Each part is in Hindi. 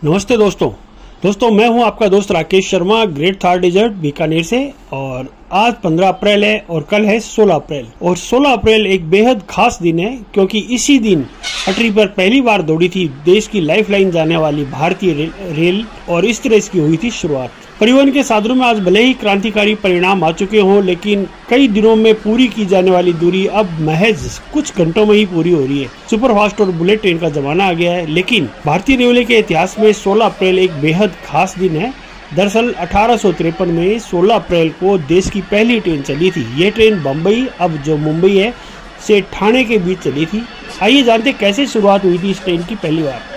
नमस्ते दोस्तों मैं हूं आपका दोस्त राकेश शर्मा ग्रेट थार डेजर्ट बीकानेर से। और आज 15 अप्रैल है और कल है 16 अप्रैल। और 16 अप्रैल एक बेहद खास दिन है क्योंकि इसी दिन पटरी पर पहली बार दौड़ी थी देश की लाइफलाइन जाने वाली भारतीय रेल और इस तरह इसकी हुई थी शुरुआत। परिवहन के साधनों में आज भले ही क्रांतिकारी परिणाम आ चुके हों, लेकिन कई दिनों में पूरी की जाने वाली दूरी अब महज कुछ घंटों में ही पूरी हो रही है। सुपरफास्ट और बुलेट ट्रेन का जमाना आ गया है। लेकिन भारतीय रेलवे के इतिहास में 16 अप्रैल एक बेहद खास दिन है। दरअसल 1853 में 16 अप्रैल को देश की पहली ट्रेन चली थी। ये ट्रेन बम्बई, अब जो मुंबई है, से ठाणे के बीच चली थी। आइए जानते कैसे शुरुआत हुई थी इस ट्रेन की पहली बार।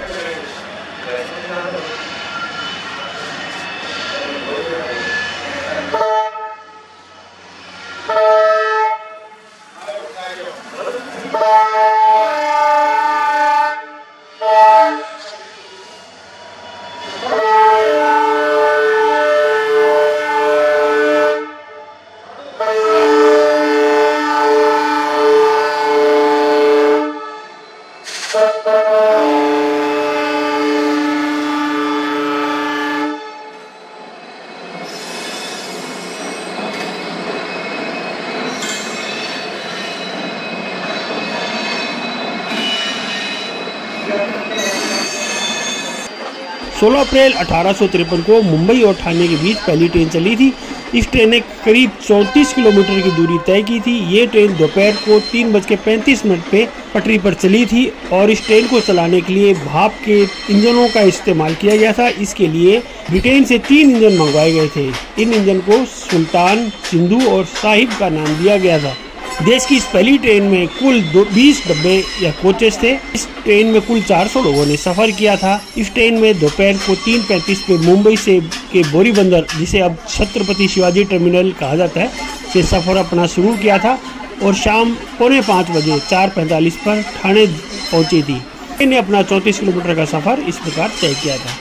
सोलह अप्रैल 1853 को मुंबई और ठाणे के बीच पहली ट्रेन चली थी। इस ट्रेन ने करीब 34 किलोमीटर की दूरी तय की थी। ये ट्रेन दोपहर को 3:35 पे पटरी पर चली थी और इस ट्रेन को चलाने के लिए भाप के इंजनों का इस्तेमाल किया गया था। इसके लिए ब्रिटेन से 3 इंजन मंगवाए गए थे। इन इंजन को सुल्तान, सिंधु और साहिब का नाम दिया गया था। देश की इस पहली ट्रेन में कुल 20 डब्बे या कोचेस थे। इस ट्रेन में कुल 400 लोगों ने सफर किया था। इस ट्रेन में दोपहर को 3:35 पे मुंबई से के बोरी बंदर, जिसे अब छत्रपति शिवाजी टर्मिनल कहा जाता है, से सफर अपना शुरू किया था और शाम 4:45 बजे 4:45 पर ठाणे पहुंची थी। ट्रेन ने अपना 34 किलोमीटर का सफर इस प्रकार तय किया था।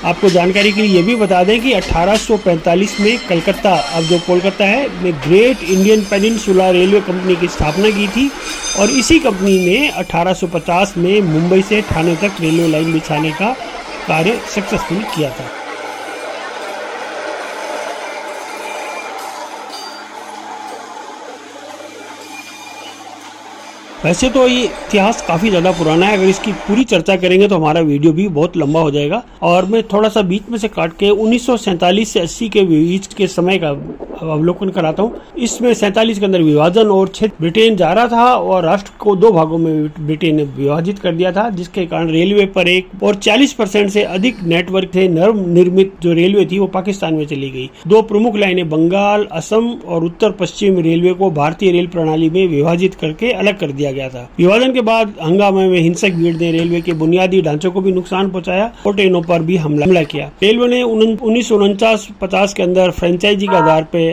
आपको जानकारी के लिए ये भी बता दें कि 1845 में कलकत्ता, अब जो कोलकाता है, में great Indian peninsula railway company की स्थापना की थी और इसी कंपनी ने 1850 में मुंबई से ठाणे तक रेलवे लाइन बिछाने का कार्य सक्सेसफुल किया था। वैसे तो ये इतिहास काफी ज्यादा पुराना है। अगर इसकी पूरी चर्चा करेंगे तो हमारा वीडियो भी बहुत लंबा हो जाएगा और मैं थोड़ा सा बीच में से काट के 1947 से 80 के बीच के समय का अवलोकन कराता हूँ। इसमें 47 के अंदर विभाजन और क्षेत्र ब्रिटेन जा रहा था और राष्ट्र को 2 भागों में ब्रिटेन ने विभाजित कर दिया था, जिसके कारण रेलवे पर 40% से अधिक नेटवर्क थे नव निर्मित जो रेलवे थी वो पाकिस्तान में चली गई। 2 प्रमुख लाइनें बंगाल, असम और उत्तर पश्चिम रेलवे को भारतीय रेल प्रणाली में विभाजित करके अलग कर दिया गया था। विभाजन के बाद हंगामे में हिंसक भीड़ ने रेलवे के बुनियादी ढांचों को भी नुकसान पहुंचाया और ट्रेनों पर भी हमला किया। रेलवे ने 1949-50 के अंदर फ्रेंचाइजी के आधार पर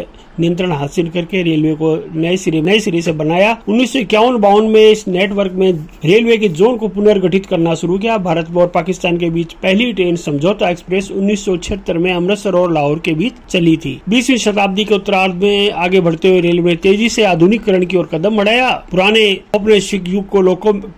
नियंत्रण हासिल करके रेलवे को नए सिरे से बनाया। 1951-52 में इस नेटवर्क में रेलवे के जोन को पुनर्गठित करना शुरू किया। भारत और पाकिस्तान के बीच पहली ट्रेन समझौता एक्सप्रेस 1976 में अमृतसर और लाहौर के बीच चली थी। 20वीं शताब्दी के उत्तरार्ध में आगे बढ़ते हुए रेलवे ने तेजी से आधुनिकीकरण की ओर कदम बढ़ाया। पुराने औपनिवेशिक युग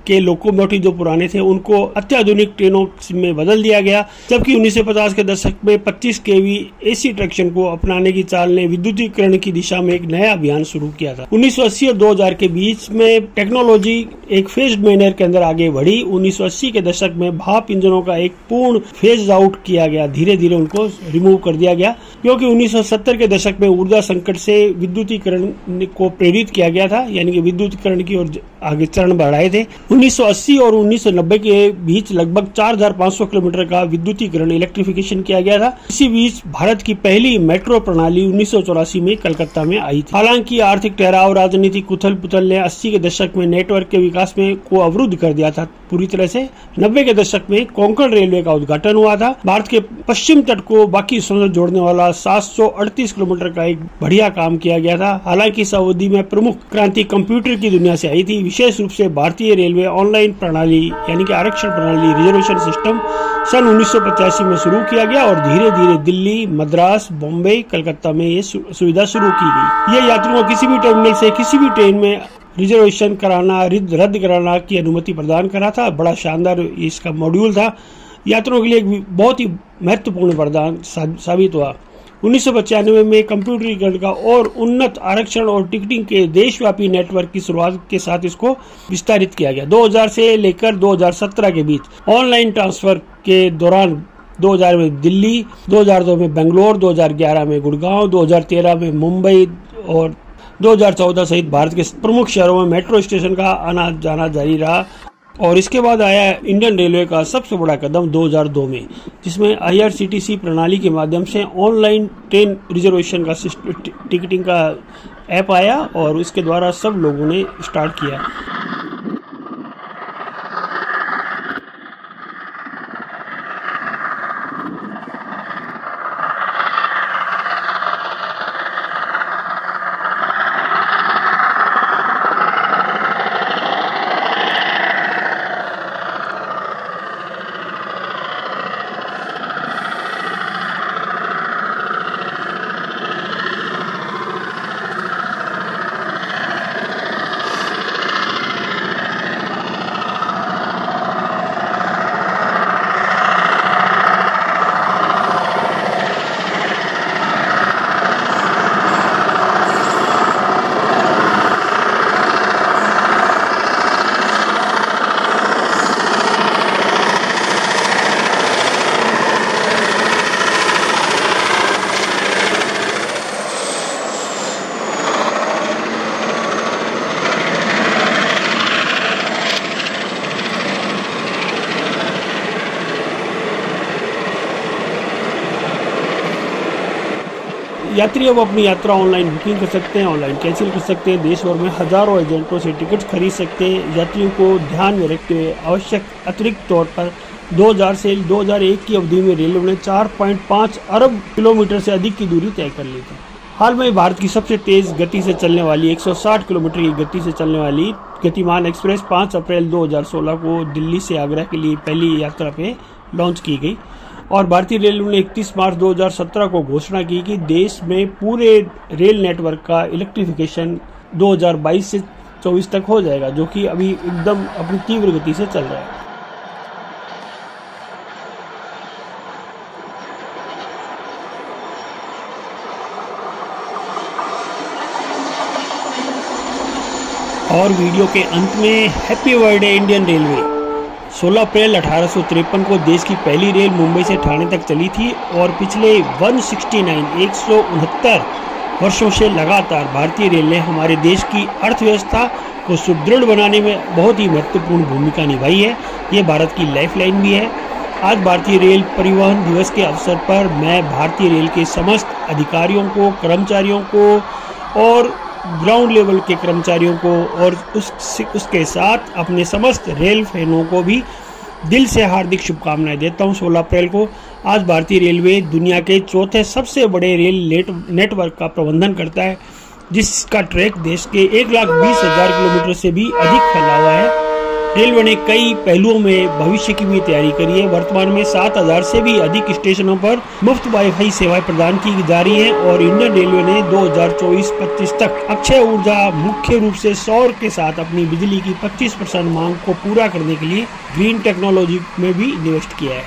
के लोकोमोटिव जो पुराने थे उनको अत्याधुनिक ट्रेनों में बदल दिया गया, जबकि 1950 के दशक में 25 kV AC ट्रैक्शन को अपनाने की चाल ने विद्युतीकरण की दिशा में एक नया अभियान शुरू किया था। 1980 और 2000 के बीच में टेक्नोलॉजी एक फेज्ड मैनर के अंदर आगे बढ़ी। 1980 के दशक में भाप इंजनों का एक पूर्ण फेज आउट किया गया, धीरे धीरे उनको रिमूव कर दिया गया, क्योंकि 1970 के दशक में ऊर्जा संकट से विद्युतीकरण को प्रेरित किया गया था, यानी कि विद्युतीकरण की ओर आगे चरण बढ़ाए थे। 1980 और 1990 के बीच लगभग 4500 किलोमीटर का विद्युतीकरण इलेक्ट्रिफिकेशन किया गया था। इसी बीच भारत की पहली मेट्रो प्रणाली 1984 में कलकत्ता में आई थी। हालांकि आर्थिक ठहराव, राजनीतिक उथल पुथल ने 80 के दशक में नेटवर्क के विकास में को अवरुद्ध कर दिया था पूरी तरह से। 90 के दशक में कोंकण रेलवे का उद्घाटन हुआ था। भारत के पश्चिम तट को बाकी हिस्सों से जोड़ने वाला 738 किलोमीटर का एक बढ़िया काम किया गया था। हालांकि इस अवधि में प्रमुख क्रांति कंप्यूटर की दुनिया से आई थी। विशेष रूप से भारतीय रेलवे ऑनलाइन प्रणाली यानी कि आरक्षण प्रणाली, रिजर्वेशन सिस्टम सन 1985 में शुरू किया गया और धीरे धीरे दिल्ली, मद्रास, बॉम्बे, कलकत्ता में ये सुविधा शुरू की गई। ये यात्रियों को किसी भी टर्मिनल से किसी भी ट्रेन में रिजर्वेशन कराना, रद्द कराना की अनुमति प्रदान करा था। बड़ा शानदार इसका मॉड्यूल था। यात्रियों के लिए एक बहुत ही महत्वपूर्ण वरदान साबित हुआ। 1995 में कंप्यूटरीकरण का और उन्नत आरक्षण और टिकटिंग के देशव्यापी नेटवर्क की शुरुआत के साथ इसको विस्तारित किया गया। 2000 से लेकर 2017 के बीच ऑनलाइन ट्रांसफर के दौरान 2000 में दिल्ली, 2002 में बेंगलोर, 2011 में गुड़गांव, 2013 में मुंबई और 2014 सहित भारत के प्रमुख शहरों में मेट्रो स्टेशन का आना जाना जारी रहा। और इसके बाद आया इंडियन रेलवे का सबसे बड़ा कदम 2002 में, जिसमें IRCTC प्रणाली के माध्यम से ऑनलाइन ट्रेन रिजर्वेशन का टिकटिंग का ऐप आया और इसके द्वारा सब लोगों ने स्टार्ट किया। यात्री अब अपनी यात्रा ऑनलाइन बुकिंग कर सकते हैं, ऑनलाइन कैंसिल कर सकते हैं। देश भर में हजारों एजेंटों से टिकट्स खरीद सकते हैं। यात्रियों को ध्यान में रखते हुए आवश्यक अतिरिक्त तौर पर 2000 से 2001 की अवधि में रेलवे ने 4.5 अरब किलोमीटर से अधिक की दूरी तय कर ली थी। हाल में भारत की सबसे तेज गति से चलने वाली 160 किलोमीटर की गति से चलने वाली गतिमान एक्सप्रेस 5 अप्रैल 2016 को दिल्ली से आगरा के लिए पहली यात्रा पे लॉन्च की गई। और भारतीय रेलवे ने 31 मार्च 2017 को घोषणा की कि देश में पूरे रेल नेटवर्क का इलेक्ट्रिफिकेशन 2022 से 24 तक हो जाएगा, जो कि अभी एकदम अपनी तीव्र गति से चल रहा है। और वीडियो के अंत में हैप्पी बर्थडे इंडियन रेलवे। 16 अप्रैल 1853 को देश की पहली रेल मुंबई से ठाणे तक चली थी और पिछले 169 वर्षों से लगातार भारतीय रेल ने हमारे देश की अर्थव्यवस्था को सुदृढ़ बनाने में बहुत ही महत्वपूर्ण भूमिका निभाई है। ये भारत की लाइफलाइन भी है। आज भारतीय रेल परिवहन दिवस के अवसर पर मैं भारतीय रेल के समस्त अधिकारियों को, कर्मचारियों को और ग्राउंड लेवल के कर्मचारियों को और उसके साथ अपने समस्त रेल फैनों को भी दिल से हार्दिक शुभकामनाएं देता हूं। 16 अप्रैल को आज भारतीय रेलवे दुनिया के चौथे सबसे बड़े रेल नेटवर्क का प्रबंधन करता है, जिसका ट्रैक देश के 1,20,000 किलोमीटर से भी अधिक फैला हुआ है। रेलवे ने कई पहलुओं में भविष्य की भी तैयारी करी है। वर्तमान में 7,000 से भी अधिक स्टेशनों पर मुफ्त वाईफाई सेवाएं प्रदान की जा रही हैं और इंडियन रेलवे ने 2024-25 तक अक्षय ऊर्जा मुख्य रूप से सौर के साथ अपनी बिजली की 25% मांग को पूरा करने के लिए ग्रीन टेक्नोलॉजी में भी इन्वेस्ट किया है।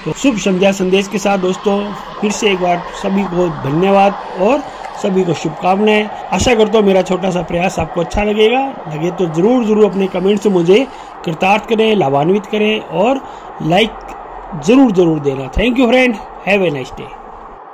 तो शुभ संध्या संदेश के साथ दोस्तों फिर से एक बार सभी को धन्यवाद और सभी को शुभकामनाएं। आशा करता हूँ मेरा छोटा सा प्रयास आपको अच्छा लगे तो जरूर अपने कमेंट से मुझे कृतार्थ करें, लाभान्वित करें और लाइक जरूर देना। Thank you friend, have a nice day.